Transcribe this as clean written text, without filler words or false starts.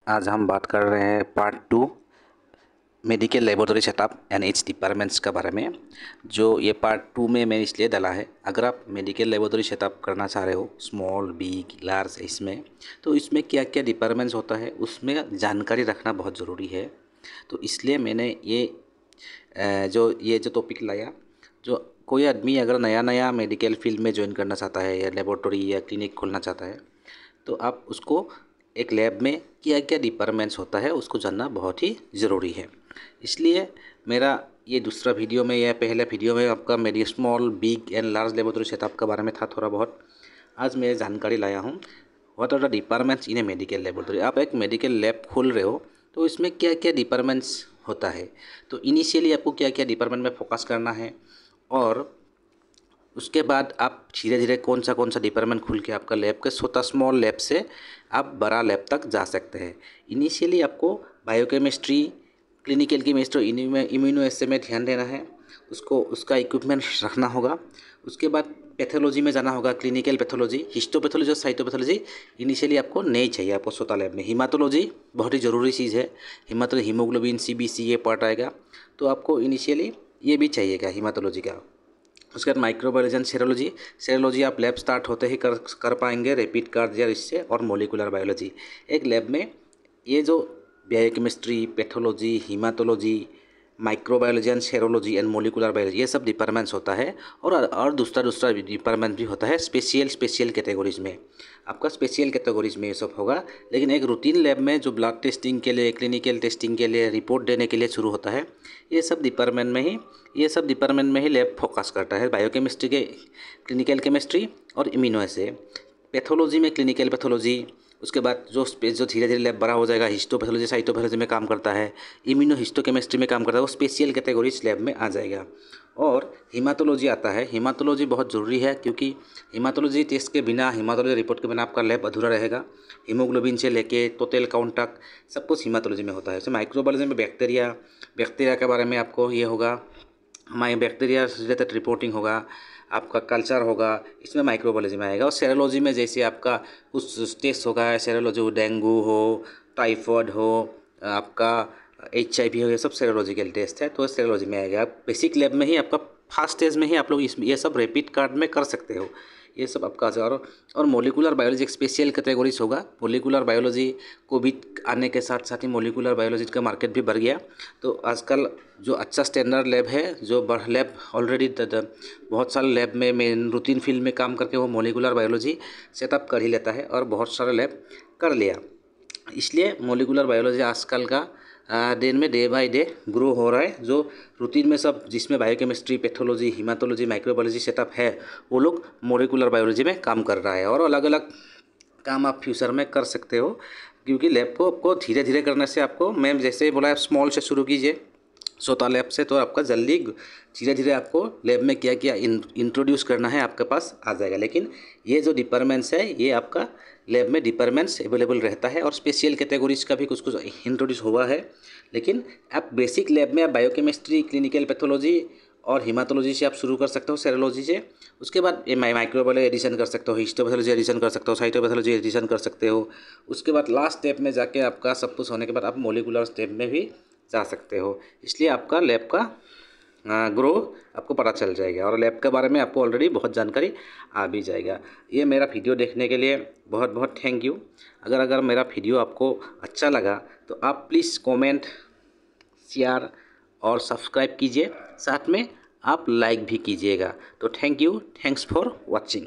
आज हम बात कर रहे हैं part 2 medical laboratory setup and it's departments के बारे में। जो ये पार्ट 2 में मैंने इसलिए डाला है, अगर आप मेडिकल लेबोरेटरी सेटअप करना चाह रहे हो स्मॉल बिग लार्ज इसमें, तो इसमें क्या क्या डिपार्टमेंट्स होता है उसमें जानकारी रखना बहुत ज़रूरी है। तो इसलिए मैंने ये जो टॉपिक लाया। जो कोई आदमी अगर नया नया मेडिकल फील्ड में ज्वाइन करना चाहता है या लेबोरेटरी या क्लिनिक खोलना चाहता है, तो आप उसको एक लैब में क्या क्या डिपार्टमेंट्स होता है उसको जानना बहुत ही ज़रूरी है। इसलिए मेरा ये दूसरा वीडियो में या पहले वीडियो में आपका मेडी small big and large laboratory setup के बारे में था थोड़ा बहुत। आज मैं जानकारी लाया हूँ what are the departments in a medical laboratory. आप एक मेडिकल लैब खोल रहे हो तो इसमें क्या क्या डिपार्टमेंट्स होता है, तो इनिशियली आपको क्या क्या डिपार्टमेंट में फोकस करना है, और उसके बाद आप धीरे धीरे कौन सा डिपार्टमेंट खुल के आपका लैब के छोटा स्मॉल लैब से आप बड़ा लैब तक जा सकते हैं। इनिशियली आपको बायोकेमिस्ट्री, क्लिनिकल केमिस्ट्री, इम्यूनो एसे में ध्यान देना है, उसको उसका इक्विपमेंट रखना होगा। उसके बाद पैथोलॉजी में जाना होगा, क्लिनिकल पैथोलॉजी, हिस्टोपैथोलॉजी और साइटोपैथोलॉजी इनिशियली आपको नहीं चाहिए आपको छोटा लैब में। हीमाटोलॉजी बहुत ही ज़रूरी चीज़ है, हीमाटोलॉजी हीमोग्लोबिन CBC ये पार्ट आएगा, तो आपको इनिशियली ये भी चाहिएगा हीमाटोलॉजी का। उसके बाद माइक्रोबायोलॉजी एंड सेरोलॉजी। सेरोलॉजी आप लैब स्टार्ट होते ही कर पाएंगे, रैपिड कार्डियक इससे, और मोलिकुलर बायोलॉजी। एक लैब में ये जो biochemistry, pathology, haematology, microbiology and serology and molecular biology ये सब डिपार्टमेंट्स होता है। और दूसरा डिपार्टमेंट भी होता है स्पेशल कैटेगरीज में। आपका स्पेशल कैटेगरीज में ये सब होगा, लेकिन एक रूटीन लैब में जो ब्लड टेस्टिंग के लिए, क्लिनिकल टेस्टिंग के लिए, रिपोर्ट देने के लिए शुरू होता है, ये सब डिपार्टमेंट में ही लैब फोकस करता है। बायोकेमिस्ट्री के क्लिनिकल केमिस्ट्री और इम्यूनो एसे, पैथोलॉजी में क्लिनिकल पैथोलॉजी। उसके बाद जो धीरे धीरे लैब बड़ा हो जाएगा, हिस्टोपैथोलॉजी साइटोपैथोलॉजी में काम करता है, इम्यूनो हिस्टोकेमिस्ट्री में काम करता है, वो स्पेशल कैटेगरीज लैब में आ जाएगा। और हीमाटोलॉजी आता है। हीमाटोलॉजी बहुत ज़रूरी है, क्योंकि हीमाटोलॉजी टेस्ट के बिना, हीमाटोलॉजी रिपोर्ट के बिना आपका लैब अधूरा रहेगा। हीमोग्लोबिन से लेके टोटल काउंट तक सब कुछ हीमाटोलॉजी में होता है। जैसे माइक्रोबायोलॉजी में बैक्टीरिया के बारे में आपको ये होगा, हमारे बैक्टीरिया से रिलेटेड रिपोर्टिंग होगा, आपका कल्चर होगा, इसमें माइक्रोबायोलॉजी में आएगा। और सेरोलॉजी में जैसे आपका कुछ टेस्ट होगा, सेरोलॉजी हो, डेंगू हो, टाइफॉइड हो, आपका HIV हो, ये सब सेरोलॉजिकल टेस्ट है, तो सेरोलॉजी में आएगा। आप बेसिक लैब में ही आपका फर्स्ट स्टेज में ही आप लोग ये सब रैपिड कार्ड में कर सकते हो, ये सब आपका। और मोलिकुलर बायोलॉजी एक स्पेशल कैटेगरीज होगा। मोलिकुलर बायोलॉजी कोविड आने के साथ साथ ही मोलिकुलर बायोलॉजी का मार्केट भी बढ़ गया। तो आजकल जो अच्छा स्टैंडर्ड लैब है, जो लैब ऑलरेडी बहुत सारे लैब में मेन रूटीन फील्ड में काम करके वो मोलिकुलर बायोलॉजी सेटअप कर ही लेता है, और बहुत सारे लैब कर लिया। इसलिए मोलिकुलर बायोलॉजी आजकल का दिन में डे बाय डे ग्रो हो रहा है। जो रूटीन में सब जिसमें biochemistry, pathology, haematology, microbiology setup है, वो लोग मोलिकुलर बायोलॉजी में काम कर रहा है। और अलग अलग काम आप फ्यूचर में कर सकते हो, क्योंकि लैब को आपको धीरे धीरे करने से, आपको मैं जैसे ही बोला, आप स्मॉल से शुरू कीजिए छोटा लैब से, तो आपका जल्दी धीरे धीरे आपको लैब में क्या क्या इंट्रोड्यूस करना है आपके पास आ जाएगा। लेकिन ये जो डिपार्टमेंट्स है, ये आपका लैब में डिपार्टमेंट्स अवेलेबल रहता है, और स्पेशल कैटेगरीज का भी कुछ इंट्रोड्यूस हुआ है। लेकिन आप बेसिक लैब में आप बायोकेमिस्ट्री, क्लिनिकल पैथोलॉजी और हीमाटोलॉजी से आप शुरू कर सकते हो, सेरोलॉजी से। उसके बाद माइक्रोबायोलॉजी एडिशन कर सकते हो, हिस्टोपैथोलॉजी एडिशन कर सकते हो, साइटोपैथोलॉजी एडिशन कर सकते हो। उसके बाद लास्ट स्टेप में जाके आपका सब कुछ होने के बाद आप मोलिकुलर स्टेप में भी जा सकते हो। इसलिए आपका लैब का ग्रो आपको पता चल जाएगा, और लैब के बारे में आपको ऑलरेडी बहुत जानकारी आ भी जाएगा। ये मेरा वीडियो देखने के लिए बहुत बहुत थैंक यू। अगर मेरा वीडियो आपको अच्छा लगा तो आप प्लीज़ कमेंट, शेयर और सब्सक्राइब कीजिए, साथ में आप लाइक भी कीजिएगा। तो thank you, thanks for watching.